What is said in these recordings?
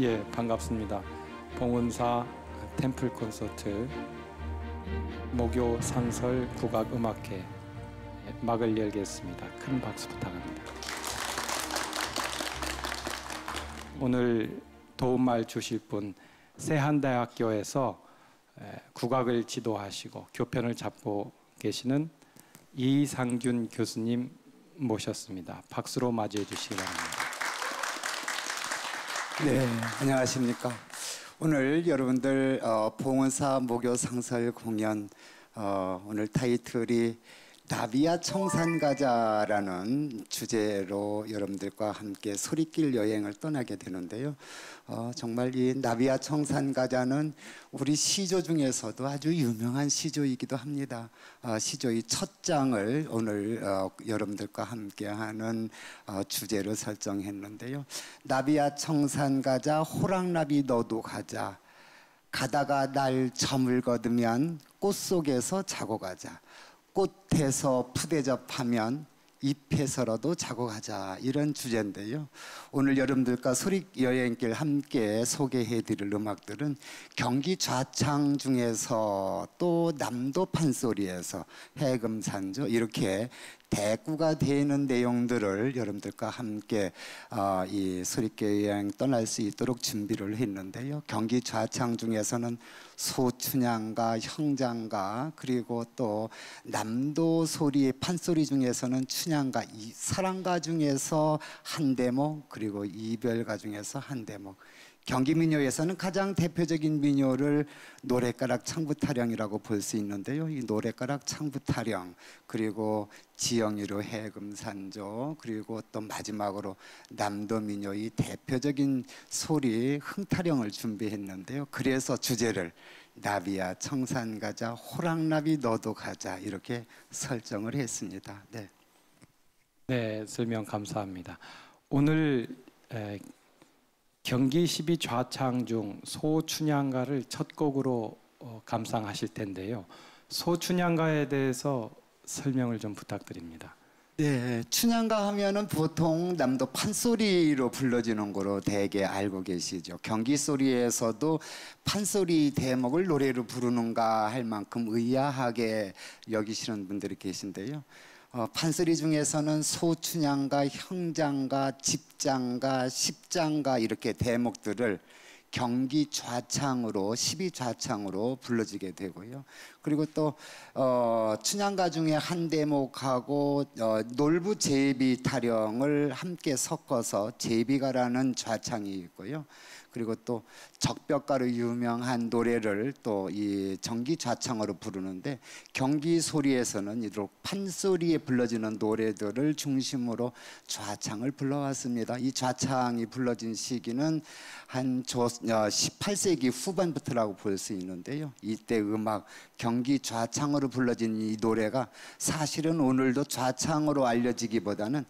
예, 반갑습니다. 봉은사 템플 콘서트 목요 상설 국악 음악회 막을 열겠습니다. 큰 박수 부탁합니다. 오늘 도움말 주실 분 세한대학교에서 국악을 지도하시고 교편을 잡고 계시는 이상균 교수님 모셨습니다. 박수로 맞이해 주시기 바랍니다. 네, 안녕하십니까. 오늘 여러분들 봉은사 목요 상설 공연 오늘 타이틀이 나비야 청산가자라는 주제로 여러분들과 함께 소리길 여행을 떠나게 되는데요. 정말 이 나비야 청산가자는 우리 시조 중에서도 아주 유명한 시조이기도 합니다. 시조의 첫 장을 오늘 여러분들과 함께하는 주제로 설정했는데요. 나비야 청산가자 호랑나비 너도 가자. 가다가 날 저물거두면 꽃 속에서 자고 가자. 꽃에서 푸대접하면 잎에서라도 자고 가자, 이런 주제인데요. 오늘 여러분들과 소리 여행길 함께 소개해드릴 음악들은 경기 좌창 중에서 또 남도 판소리에서 해금산조 이렇게 대구가 되는 내용들을 여러분들과 함께 이 소리길 여행 떠날 수 있도록 준비를 했는데요. 경기 좌창 중에서는 소춘향가, 형장가, 그리고 또 남도 소리 판소리 중에서는 춘향가, 사랑가 중에서 한 대목, 그리고 이별가 중에서 한 대목. 경기 민요에서는 가장 대표적인 민요를 노랫가락 창부타령이라고 볼 수 있는데요. 이 노랫가락 창부타령, 그리고 지영이로 해금산조, 그리고 또 마지막으로 남도 민요의 대표적인 소리 흥타령을 준비했는데요. 그래서 주제를 나비야 청산가자 호랑나비 너도 가자 이렇게 설정을 했습니다. 네. 네, 설명 감사합니다. 오늘 경기 12 좌창 중 소춘향가를 첫 곡으로 감상하실 텐데요. 소춘향가에 대해서 설명을 좀 부탁드립니다. 네, 춘향가 하면은 보통 남도 판소리로 불러지는 거로 대개 알고 계시죠. 경기 소리에서도 판소리 대목을 노래로 부르는가 할 만큼 의아하게 여기시는 분들이 계신데요. 판소리 중에서는 소춘향가, 형장가, 집장가, 십장가 이렇게 대목들을 경기 좌창으로 12좌창으로 불러지게 되고요. 그리고 또 춘향가 중에 한 대목하고 놀부 제비 타령을 함께 섞어서 제비가라는 좌창이 있고요. 그리고 또 적벽가로 유명한 노래를 또 이 정기 좌창으로 부르는데 경기 소리에서는 이렇게 판소리에 불러지는 노래들을 중심으로 좌창을 불러왔습니다. 이 좌창이 불러진 시기는 한 18세기 후반부터라고 볼 수 있는데요. 이때 음악 경기 좌창으로 불러진 이 노래가 사실은 오늘도 좌창으로 알려지기보다는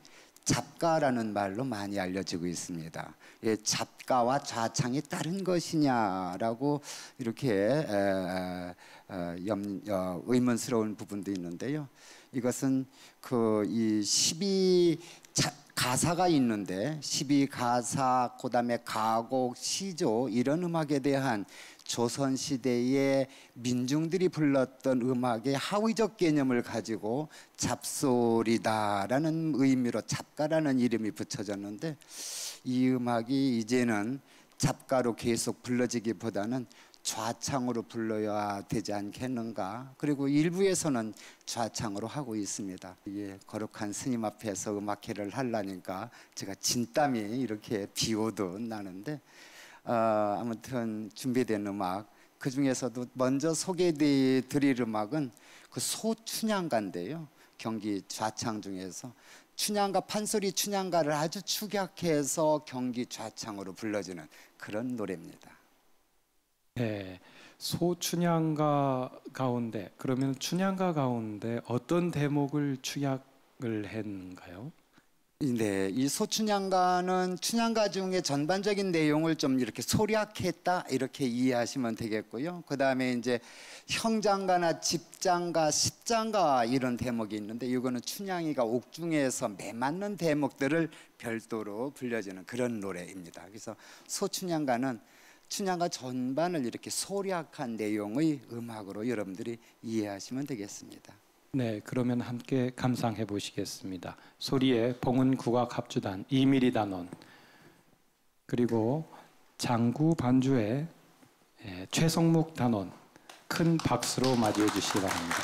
잡가라는 말로 많이 알려지고 있습니다. 예, 잡가와 좌창이 다른 것이냐라고 이렇게 의문스러운 부분도 있는데요. 이것은 이 12 가사가 있는데 12가사, 그다음에 가곡, 시조 이런 음악에 대한 조선시대의 민중들이 불렀던 음악의 하위적 개념을 가지고 잡소리다라는 의미로 잡가라는 이름이 붙여졌는데 이 음악이 이제는 잡가로 계속 불러지기보다는 좌창으로 불러야 되지 않겠는가. 그리고 일부에서는 좌창으로 하고 있습니다. 예, 거룩한 스님 앞에서 음악회를 하려니까 제가 진땀이 이렇게 비오듯 나는데 아무튼 준비된 음악 그 중에서도 먼저 소개해드릴 음악은 그 소춘향가인데요. 경기 좌창 중에서 춘향가, 판소리 춘향가를 아주 축약해서 경기 좌창으로 불러주는 그런 노래입니다. 네, 소춘향가 가운데 그러면 춘향가 가운데 어떤 대목을 축약을 했는가요? 네, 이 소춘향가는 춘향가 중에 전반적인 내용을 좀 이렇게 소략했다 이렇게 이해하시면 되겠고요. 그 다음에 이제 형장가나 집장가, 십장가 이런 대목이 있는데 이거는 춘향이가 옥중에서 매맞는 대목들을 별도로 불려주는 그런 노래입니다. 그래서 소춘향가는 춘향가 전반을 이렇게 소략한 내용의 음악으로 여러분들이 이해하시면 되겠습니다. 네, 그러면 함께 감상해 보시겠습니다. 소리의 봉은 국악 합주단 이미리 단원, 그리고 장구 반주의 최성묵 단원, 큰 박수로 맞이해 주시기 바랍니다.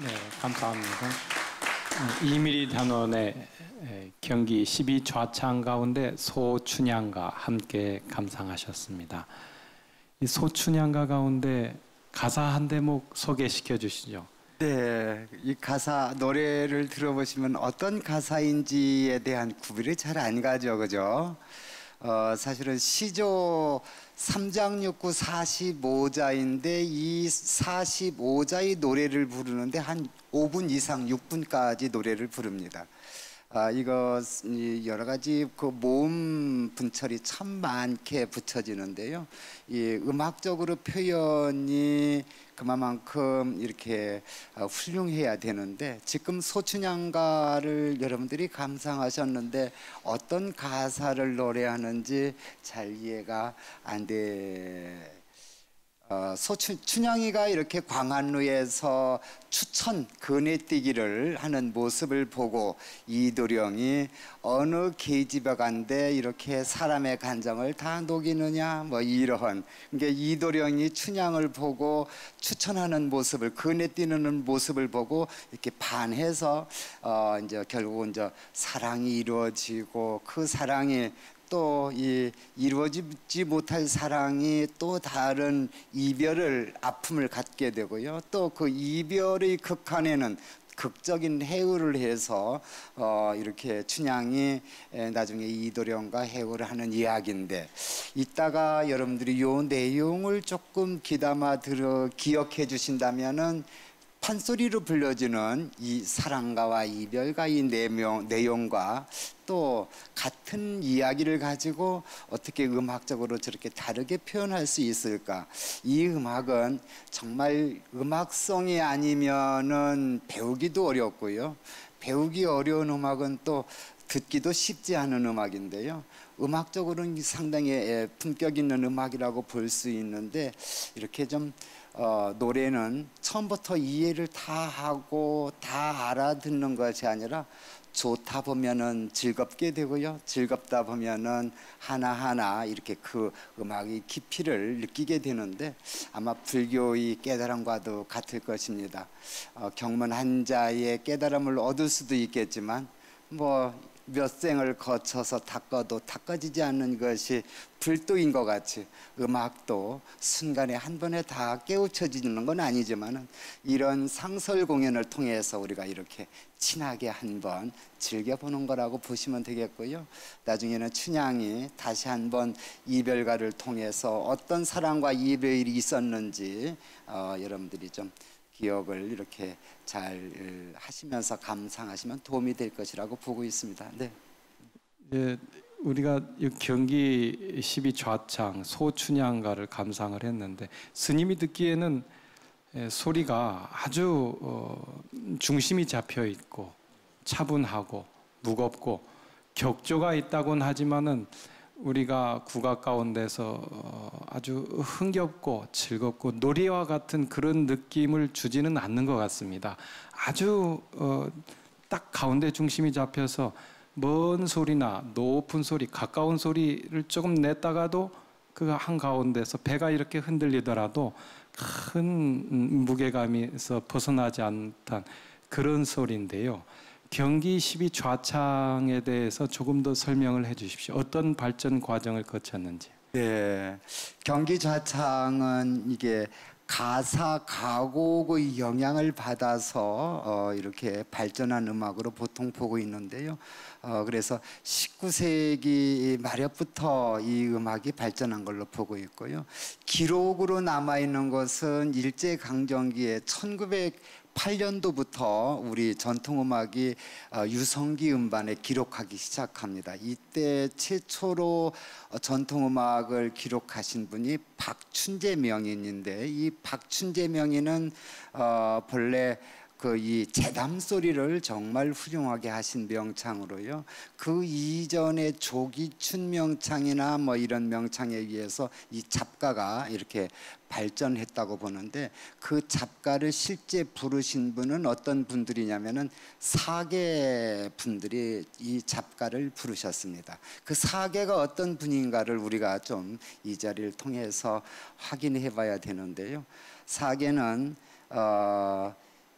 네, 감사합니다. 이미리 단원의 경기 12좌창 가운데 소춘향가 함께 감상하셨습니다. 이 소춘향가 가운데 가사 한 대목 소개시켜 주시죠. 네, 이 가사 노래를 들어보시면 어떤 가사인지에 대한 구별이 잘 안 가죠, 그죠? 사실은 시조 3장 6구 45자인데 이 45자의 노래를 부르는데 한 5분 이상 6분까지 노래를 부릅니다. 이거 여러 가지 그 모음 분철이 참 많게 붙여지는데요. 이 음악적으로 표현이 그만큼 이렇게 훌륭해야 되는데 지금 소춘향가를 여러분들이 감상하셨는데 어떤 가사를 노래하는지 잘 이해가 안 돼. 춘향이가 이렇게 광안루에서 추천 거네뛰기를 하는 모습을 보고 이도령이 어느 계집애간데 이렇게 사람의 감정을 다 녹이느냐 뭐 이러한 그러니까 이도령이 춘향을 보고 추천하는 모습을 거네뛰는 모습을 보고 이렇게 반해서 이제 결국은 이제 사랑이 이루어지고 그 사랑이 또 이 이루어지지 못할 사랑이 또 다른 이별을 아픔을 갖게 되고요. 또 그 이별의 극한에는 극적인 해우를 해서 이렇게 춘향이 나중에 이도령과 해우를 하는 이야기인데 이따가 여러분들이 요 내용을 조금 귀담아 들어 기억해 주신다면은 판소리로 불려지는 이 사랑가와 이별과 이 내용과 또 같은 이야기를 가지고 어떻게 음악적으로 저렇게 다르게 표현할 수 있을까? 이 음악은 정말 음악성이 아니면은 배우기도 어렵고요. 배우기 어려운 음악은 또 듣기도 쉽지 않은 음악인데요. 음악적으로는 상당히 품격 있는 음악이라고 볼 수 있는데 이렇게 좀 노래는 처음부터 이해를 다 하고 다 알아듣는 것이 아니라 좋다 보면은 즐겁게 되고요. 즐겁다 보면은 하나하나 이렇게 그 음악의 깊이를 느끼게 되는데 아마 불교의 깨달음과도 같을 것입니다. 경문 한자의 깨달음을 얻을 수도 있겠지만 뭐 몇 생을 거쳐서 닦아도 닦아지지 않는 것이 불도인 것 같이 음악도 순간에 한 번에 다 깨우쳐지는 건 아니지만 이런 상설 공연을 통해서 우리가 이렇게 친하게 한번 즐겨보는 거라고 보시면 되겠고요. 나중에는 춘향이 다시 한번 이별가를 통해서 어떤 사랑과 이별이 있었는지 여러분들이 좀 기억을 이렇게 잘 하시면서 감상하시면 도움이 될 것이라고 보고 있습니다. 네. 예, 우리가 이 경기 12좌창 소춘향가를 감상을 했는데 스님이 듣기에는 소리가 아주 중심이 잡혀 있고 차분하고 무겁고 격조가 있다고는 하지만은 우리가 국악 가운데서 아주 흥겹고 즐겁고 노래와 같은 그런 느낌을 주지는 않는 것 같습니다. 아주 딱 가운데 중심이 잡혀서 먼 소리나 높은 소리, 가까운 소리를 조금 냈다가도 그 한가운데서 배가 이렇게 흔들리더라도 큰 무게감에서 벗어나지 않던 그런 소리인데요. 경기 12좌창에 대해서 조금 더 설명을 해 주십시오. 어떤 발전 과정을 거쳤는지. 네. 경기 좌창은 이게 가사 가곡의 영향을 받아서 이렇게 발전한 음악으로 보통 보고 있는데요. 그래서 19세기 말엽부터 이 음악이 발전한 걸로 보고 있고요. 기록으로 남아 있는 것은 일제 강점기에 1908년도부터 우리 전통음악이 유성기 음반에 기록하기 시작합니다. 이때 최초로 전통음악을 기록하신 분이 박춘재 명인인데 이 박춘재 명인은 본래 그 이 재담 소리를 정말 훌륭하게 하신 명창으로요. 그 이전에 조기춘 명창이나 뭐 이런 명창에 의해서 이 잡가가 이렇게 발전했다고 보는데 그 잡가를 실제 부르신 분은 어떤 분들이냐면은 사계 분들이 이 잡가를 부르셨습니다. 그 사계가 어떤 분인가를 우리가 좀 이 자리를 통해서 확인해 봐야 되는데요. 사계는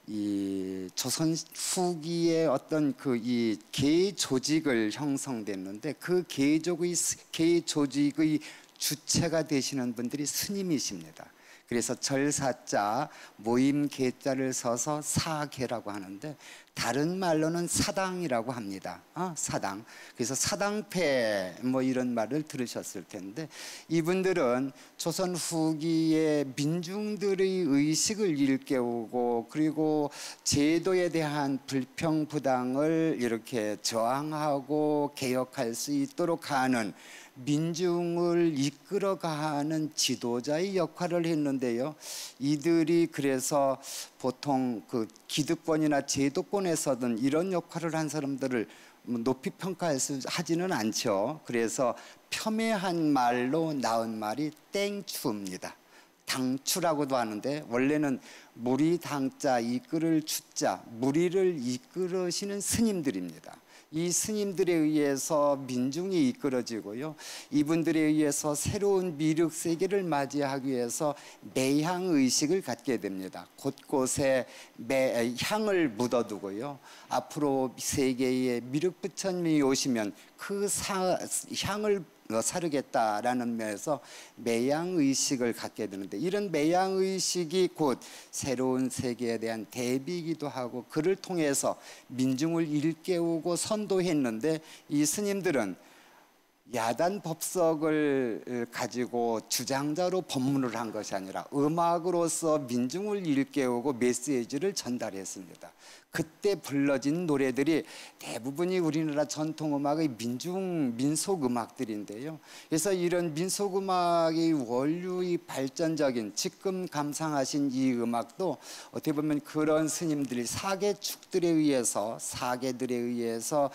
이 조선 후기에 어떤 그 이 계 조직을 형성됐는데 그 계 조직의 주체가 되시는 분들이 스님이십니다. 그래서 절사자 모임 계자를 써서 사계라고 하는데 다른 말로는 사당이라고 합니다. 사당. 그래서 사당패 뭐 이런 말을 들으셨을 텐데 이분들은 조선 후기에 민중들의 의식을 일깨우고 그리고 제도에 대한 불평부당을 이렇게 저항하고 개혁할 수 있도록 하는 민중을 이끌어가는 지도자의 역할을 했는데요. 이들이 그래서 보통 그 기득권이나 제도권에서든 이런 역할을 한 사람들을 높이 하지는 않죠. 그래서 폄훼한 말로 나온 말이 땡추입니다. 당추라고도 하는데 원래는 무리 당자 이끌을 추자 무리를 이끌으시는 스님들입니다. 이 스님들에 의해서 민중이 이끌어지고요. 이분들에 의해서 새로운 미륵 세계를 맞이하기 위해서 매향 의식을 갖게 됩니다. 곳곳에 향을 묻어두고요. 앞으로 세계에 미륵 부처님이 오시면 그 향을 사르겠다라는 면에서 매향의식을 갖게 되는데 이런 매향의식이 곧 새로운 세계에 대한 대비이기도 하고 그를 통해서 민중을 일깨우고 선도했는데 이 스님들은 야단 법석을 가지고 주장자로 법문을 한 것이 아니라 음악으로서 민중을 일깨우고 메시지를 전달했습니다. 그때 불러진 노래들이 대부분이 우리나라 전통음악의 민속음악들인데요. 그래서 이런 민속음악의 원류의 발전적인 지금 감상하신 이 음악도 어떻게 보면 그런 스님들이 사계축들에 의해서 사계들에 의해서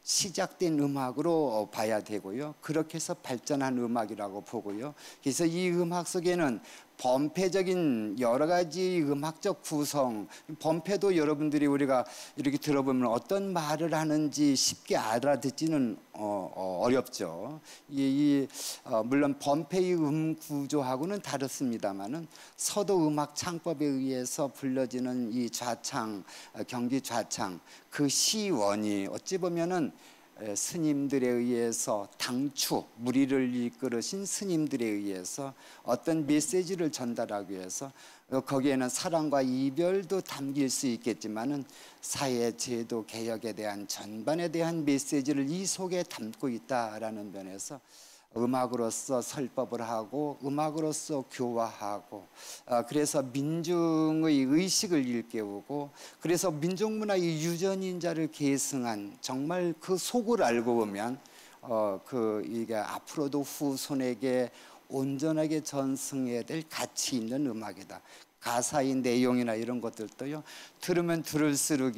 시작된 음악으로 봐야 되고요. 그렇게 해서 발전한 음악이라고 보고요. 그래서 이 음악 속에는 범패적인 여러 가지 음악적 구성, 범패도 여러분들이 우리가 이렇게 들어보면 어떤 말을 하는지 쉽게 알아듣지는 어렵죠. 물론 범패의 구조하고는 다릅니다만은 서도 음악 창법에 의해서 불러지는 이 좌창, 경기 좌창, 그 시원이 어찌 보면은 스님들에 의해서 당추, 무리를 이끌으신 스님들에 의해서 어떤 메시지를 전달하기 위해서 거기에는 사랑과 이별도 담길 수 있겠지만은 사회 제도 개혁에 대한 전반에 대한 메시지를 이 속에 담고 있다라는 면에서 음악으로서 설법을 하고 음악으로서 교화하고 그래서 민중의 의식을 일깨우고 그래서 민족문화의 유전인자를 계승한 정말 그 속을 알고 보면 이게 앞으로도 후손에게 온전하게 전승해야 될 가치 있는 음악이다. 가사의 내용이나 이런 것들도요 들으면 들을수록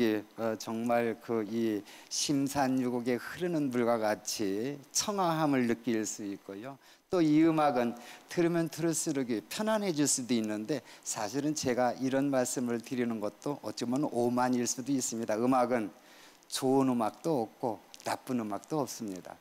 정말 이 심산유곡에 흐르는 물과 같이 청아함을 느낄 수 있고요. 또 이 음악은 들으면 들을수록 편안해질 수도 있는데 사실은 제가 이런 말씀을 드리는 것도 어쩌면 오만일 수도 있습니다. 음악은 좋은 음악도 없고 나쁜 음악도 없습니다.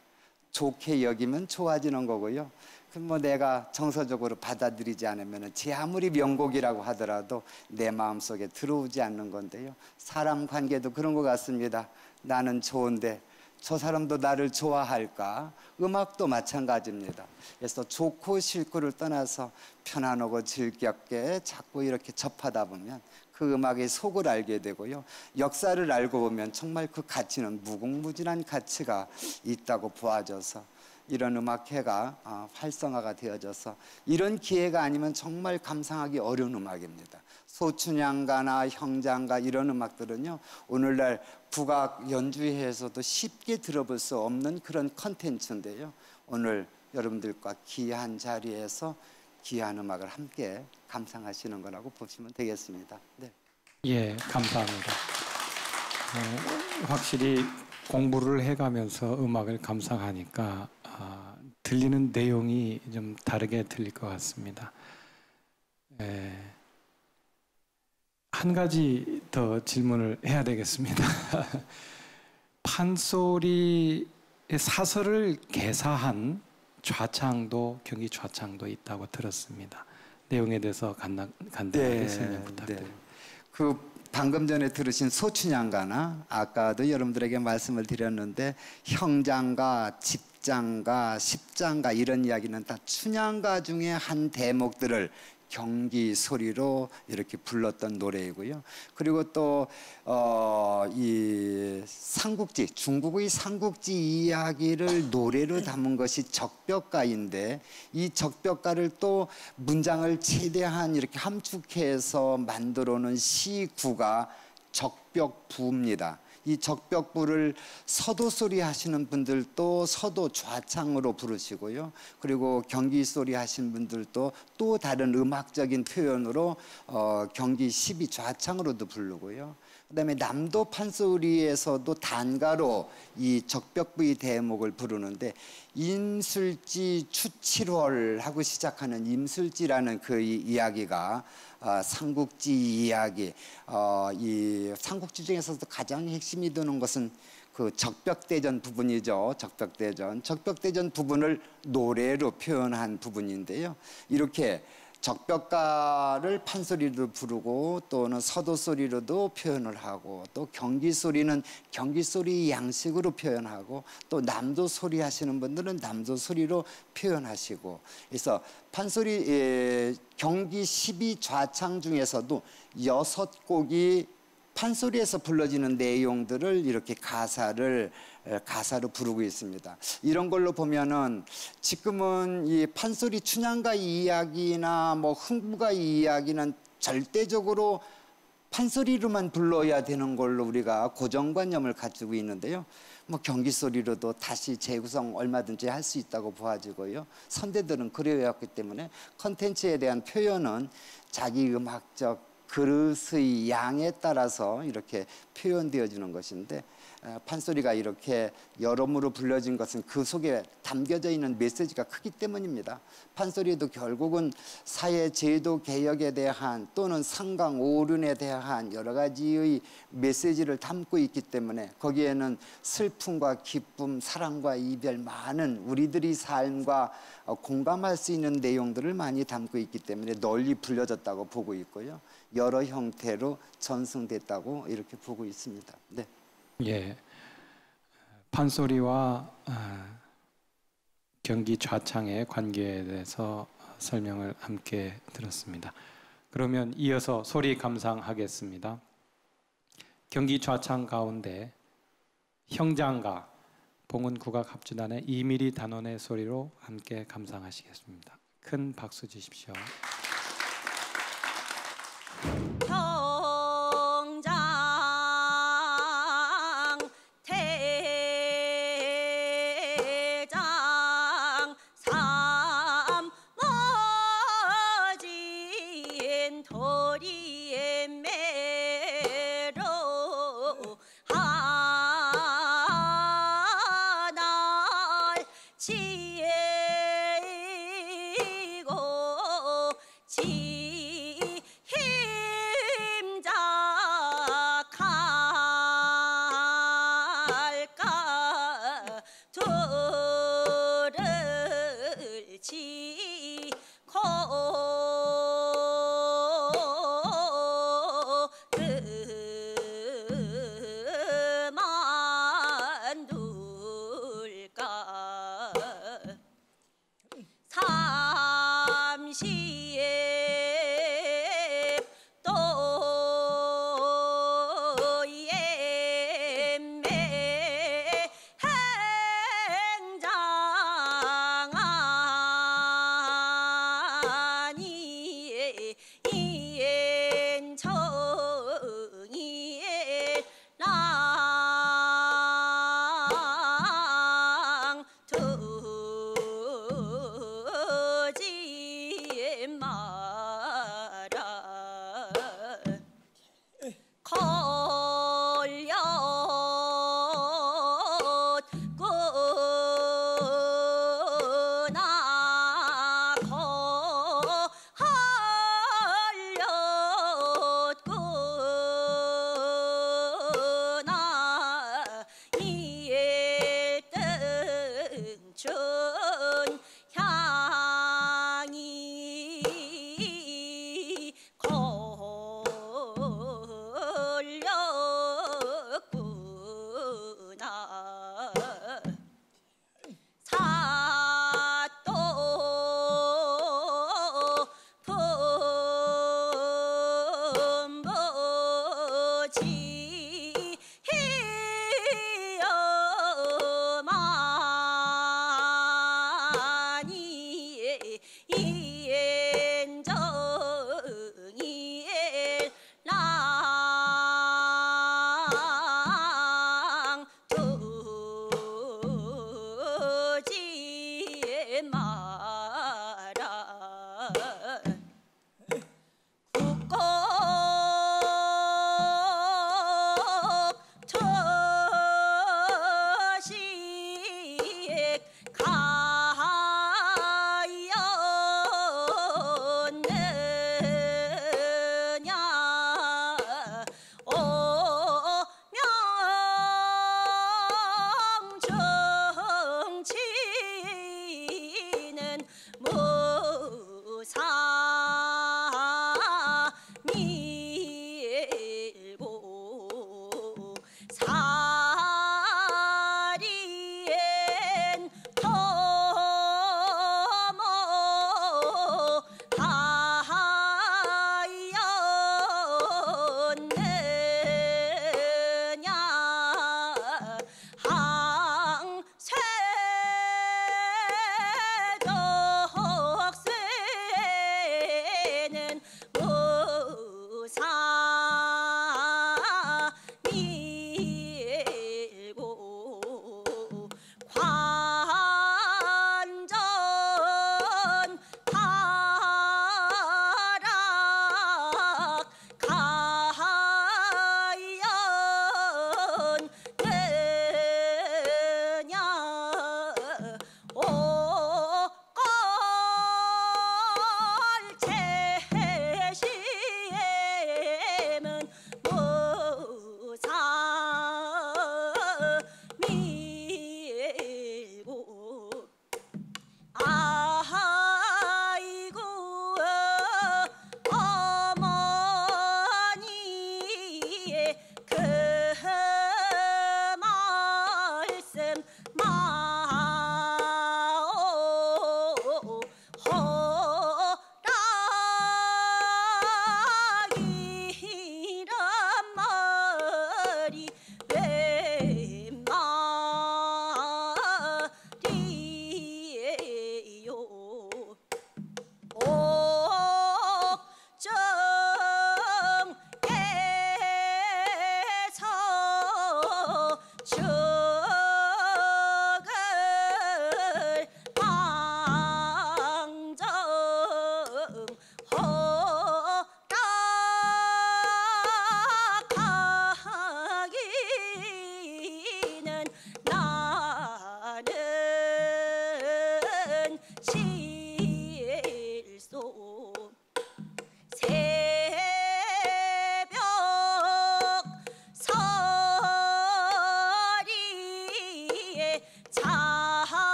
좋게 여기면 좋아지는 거고요. 그럼 내가 정서적으로 받아들이지 않으면 제 아무리 명곡이라고 하더라도 내 마음속에 들어오지 않는 건데요. 사람 관계도 그런 것 같습니다. 나는 좋은데 저 사람도 나를 좋아할까? 음악도 마찬가지입니다. 그래서 좋고 싫고를 떠나서 편안하고 즐겁게 자꾸 이렇게 접하다 보면 그 음악의 속을 알게 되고요. 역사를 알고 보면 정말 그 가치는 무궁무진한 가치가 있다고 보아져서 이런 음악회가 활성화가 되어져서 이런 기회가 아니면 정말 감상하기 어려운 음악입니다. 소춘향가나 형장가 이런 음악들은요 오늘날 국악 연주회에서도 쉽게 들어볼 수 없는 그런 컨텐츠인데요. 오늘 여러분들과 귀한 자리에서 귀한 음악을 함께 감상하시는 거라고 보시면 되겠습니다. 네. 예, 감사합니다. 확실히 공부를 해가면서 음악을 감상하니까 들리는 내용이 좀 다르게 들릴 것 같습니다. 한 가지 더 질문을 해야 되겠습니다. 판소리의 사설을 개사한 좌창도 경기 좌창도 있다고 들었습니다. 내용에 대해서 간단하게 설명 부탁드립니다. 그 방금 전에 들으신 소춘향가나 아까도 여러분들에게 말씀을 드렸는데 형장가, 집장가, 십장가 이런 이야기는 다 춘향가 중에 한 대목들을 경기 소리로 이렇게 불렀던 노래이고요. 그리고 또 이 삼국지, 중국의 삼국지 이야기를 노래로 담은 것이 적벽가인데 이 적벽가를 또 문장을 최대한 이렇게 함축해서 만들어 놓은 시구가 적벽부입니다. 이 적벽부를 서도소리 하시는 분들도 서도 좌창으로 부르시고요. 그리고 경기소리 하시는 분들도 또 다른 음악적인 표현으로 경기 12 좌창으로도 부르고요. 그다음에 남도 판소리에서도 단가로 이 적벽부의 대목을 부르는데 임술지 추칠월 하고 시작하는 임술지라는 그 이야기가 삼국지 이야기, 이 삼국지 중에서도 가장 핵심이 되는 것은 그 적벽대전 부분이죠. 적벽대전 부분을 노래로 표현한 부분인데요. 이렇게 적벽가를 판소리로 부르고 또는 서도소리로도 표현을 하고 또 경기소리는 경기소리 양식으로 표현하고 또 남도소리 하시는 분들은 남도소리로 표현하시고 그래서 판소리 경기 12 좌창 중에서도 6곡이 판소리에서 불러지는 내용들을 이렇게 가사로 부르고 있습니다. 이런 걸로 보면은 지금은 이 판소리 춘향가 이야기나 뭐 흥부가 이야기는 절대적으로 판소리로만 불러야 되는 걸로 우리가 고정관념을 가지고 있는데요. 뭐 경기소리로도 다시 재구성 얼마든지 할 수 있다고 보아지고요. 선대들은 그래왔기 때문에 컨텐츠에 대한 표현은 자기 음악적 그릇의 양에 따라서 이렇게 표현되어지는 것인데 판소리가 이렇게 여러모로 불려진 것은 그 속에 담겨져 있는 메시지가 크기 때문입니다. 판소리도 결국은 사회 제도 개혁에 대한 또는 상강 오륜에 대한 여러 가지의 메시지를 담고 있기 때문에 거기에는 슬픔과 기쁨, 사랑과 이별 많은 우리들의 삶과 공감할 수 있는 내용들을 많이 담고 있기 때문에 널리 불려졌다고 보고 있고요. 여러 형태로 전승됐다고 이렇게 보고 있습니다. 네. 예, 판소리와 경기 좌창의 관계에 대해서 설명을 함께 들었습니다. 그러면 이어서 소리 감상하겠습니다. 경기 좌창 가운데 형장가 봉은국악 합주단의 이미리 단원의 소리로 함께 감상하시겠습니다. 큰 박수 주십시오.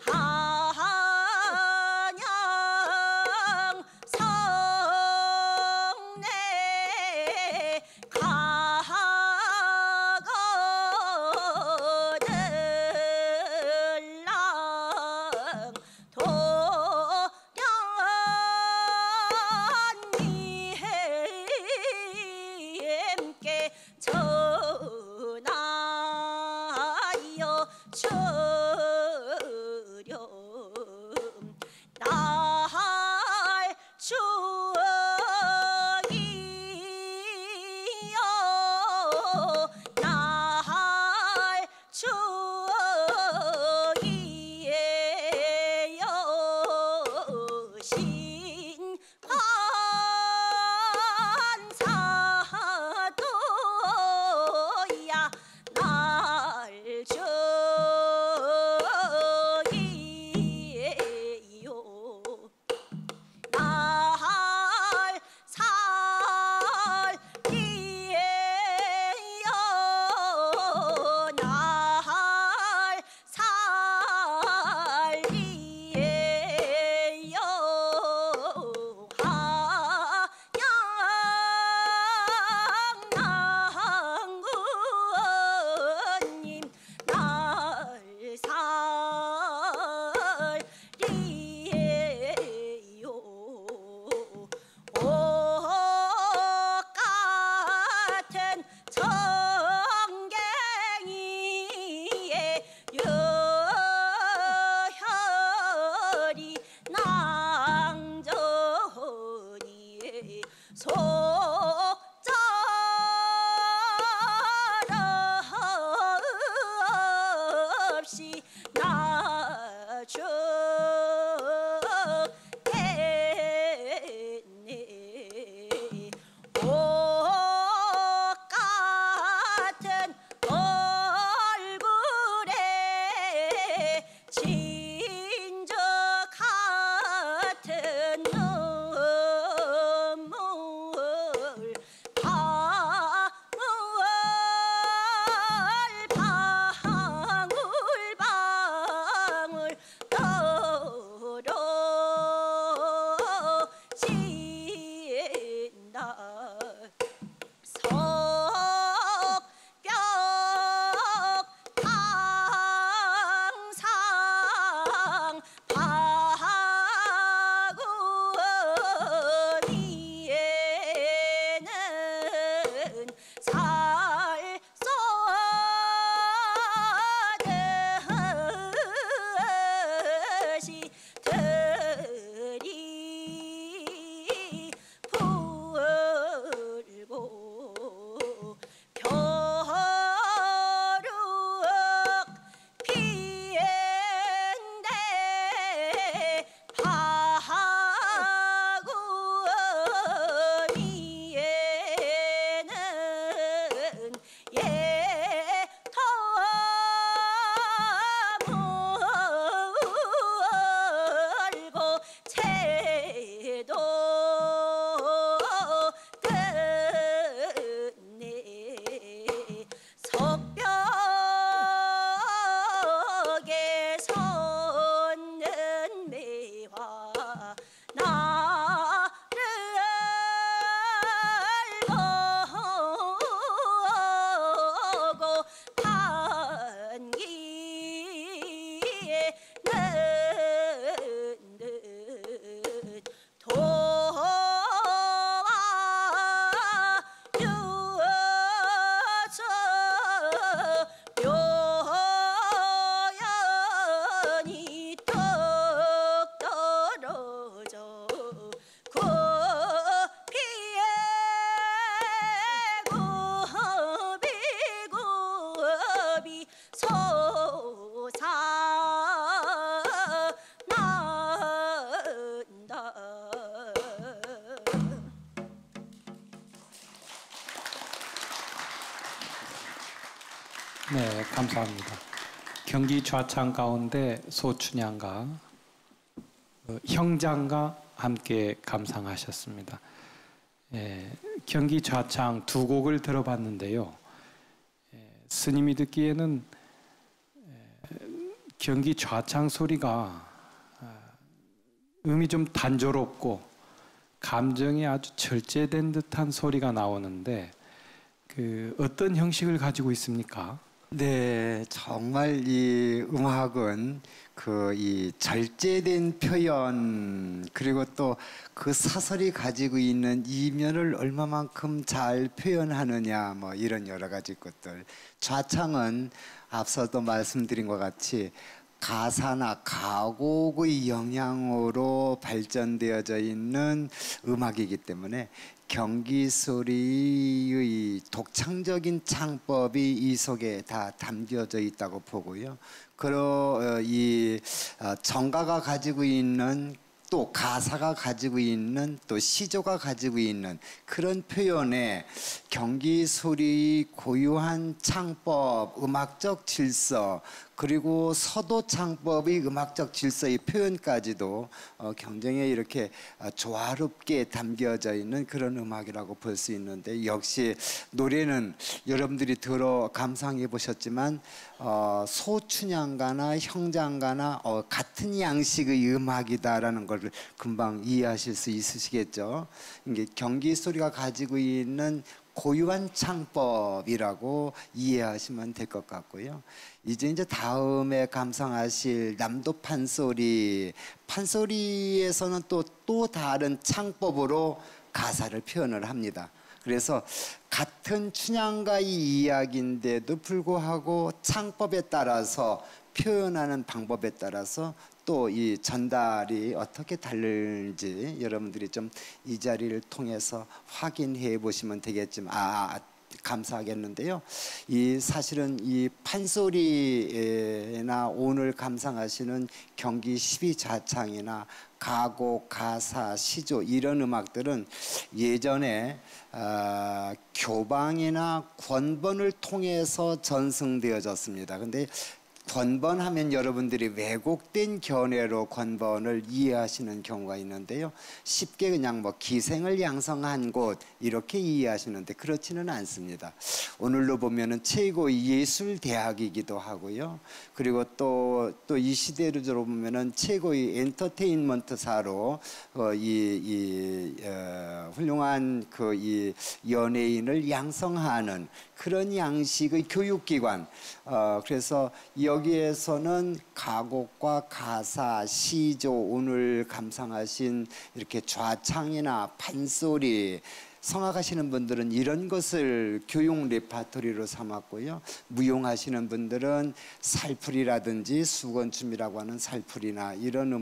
한양 성내 가거들랑 도량님께 전하여 주렴. 날 추억이여 날 추억이에요 신관사도야 날 추억이에요. 날 살기에요 날 살기에요 하양낭구원님 날 살리에요. 옷 같은 정갱이의 여혈이 낭전이 속절없이 나죽겠네. 옷 같은 얼굴에 진저 같은 눈물 방울 떨어진다. 석벽 항상 바구니에는 살 쏘듯이 들이 불고 벼룩 피했네 바구니에는 물고 채도 끝내. 석벽에 섰는 매화 나를 보고 반기에 는 듯 도와 주어서 묘연이 뚝 떨어져 구피에 구비 솟아난다. 네, 감사합니다. 경기 좌창 가운데 소춘향과 형장과 함께 감상하셨습니다. 경기 좌창 두 곡을 들어봤는데요. 스님이 듣기에는 경기 좌창 소리가 음이 좀 단조롭고 감정이 아주 절제된 듯한 소리가 나오는데 그 어떤 형식을 가지고 있습니까? 네, 정말 이 음악은 그 이 절제된 표현 그리고 또 그 사설이 가지고 있는 이면을 얼마만큼 잘 표현하느냐 뭐 이런 여러 가지 것들. 좌창은 앞서도 말씀드린 것 같이 가사나 가곡의 영향으로 발전되어져 있는 음악이기 때문에 경기 소리의 독창적인 창법이 이 속에 다 담겨져 있다고 보고요. 이 정가가 가지고 있는 또 가사가 가지고 있는 또 시조가 가지고 있는 그런 표현에 경기 소리의 고유한 창법, 음악적 질서 그리고 서도 창법의 음악적 질서의 표현까지도 굉장히 이렇게 조화롭게 담겨져 있는 그런 음악이라고 볼 수 있는데 역시 노래는 여러분들이 들어 감상해 보셨지만 소춘향가나 형장가나 같은 양식의 음악이다라는 걸 금방 이해하실 수 있으시겠죠. 이게 경기 소리가 가지고 있는 고유한 창법이라고 이해하시면 될 것 같고요. 이제 다음에 감상하실 남도 판소리에서는 또 다른 창법으로 가사를 표현을 합니다. 그래서 같은 춘향가의 이야기인데도 불구하고 창법에 따라서 표현하는 방법에 따라서 또 이 전달이 어떻게 다른지 여러분들이 좀 이 자리를 통해서 확인해 보시면 되겠지만 감사하겠는데요. 이 사실은 이 판소리나 오늘 감상하시는 경기 12좌창이나 가곡, 가사, 시조 이런 음악들은 예전에 교방이나 권번을 통해서 전승되어졌습니다. 근데 권번하면 여러분들이 왜곡된 견해로 권번을 이해하시는 경우가 있는데요. 쉽게 그냥 뭐 기생을 양성한 곳 이렇게 이해하시는데 그렇지는 않습니다. 오늘로 보면은 최고의 예술 대학이기도 하고요. 그리고 또 이 시대로 보면은 최고의 엔터테인먼트사로 훌륭한 이 연예인을 양성하는 그런 양식의 교육기관. 그래서 여기에서는 가곡과 가사, 시조, 오늘 감상하신 이렇게 좌창이나 판소리, 성악하시는 분들은 이런 것을 교육 레파토리로 삼았고요. 무용하시는 분들은 살풀이라든지 수건춤이라고 하는 살풀이나 이런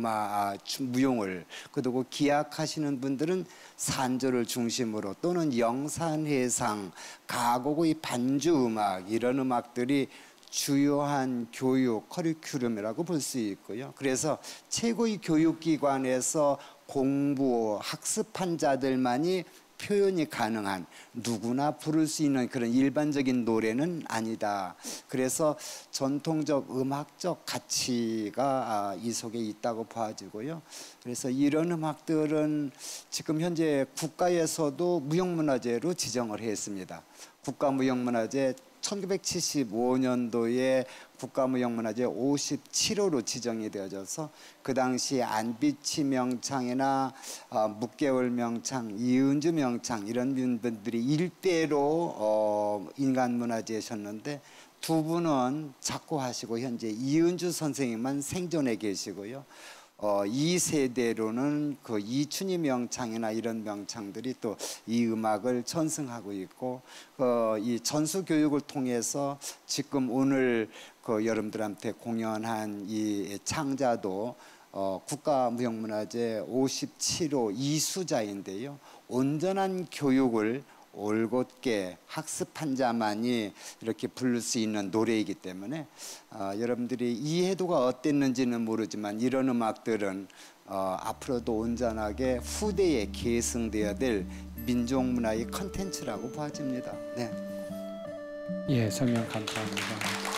무용을, 그리고 기악하시는 분들은 산조를 중심으로 또는 영산해상, 가곡의 반주음악 이런 음악들이 주요한 교육 커리큘럼이라고 볼 수 있고요. 그래서 최고의 교육기관에서 공부, 학습한 자들만이 표현이 가능한 누구나 부를 수 있는 그런 일반적인 노래는 아니다. 그래서 전통적 음악적 가치가 이 속에 있다고 봐지고요. 그래서 이런 음악들은 지금 현재 국가에서도 무형문화재로 지정을 했습니다. 국가무형문화재 1975년도에 국가무형문화재 57호로 지정이 되어져서 그 당시 안비치 명창이나 묵개월 명창, 이은주 명창 이런 분들이 일대로 인간문화재셨는데 두 분은 작고하시고 현재 이은주 선생님만 생존해 계시고요. 2세대로는 그 이춘희 명창이나 이런 명창들이 또 이 음악을 전승하고 있고 이 전수 교육을 통해서 지금 오늘 여러분들한테 공연한 이 창자도 국가무형문화재 57호 이수자인데요. 온전한 교육을 올곧게 학습한 자만이 이렇게 부를 수 있는 노래이기 때문에 여러분들이 이해도가 어땠는지는 모르지만 이런 음악들은 앞으로도 온전하게 후대에 계승되어야 될 민족문화의 컨텐츠라고 봐집니다. 네. 예, 설명 감사합니다.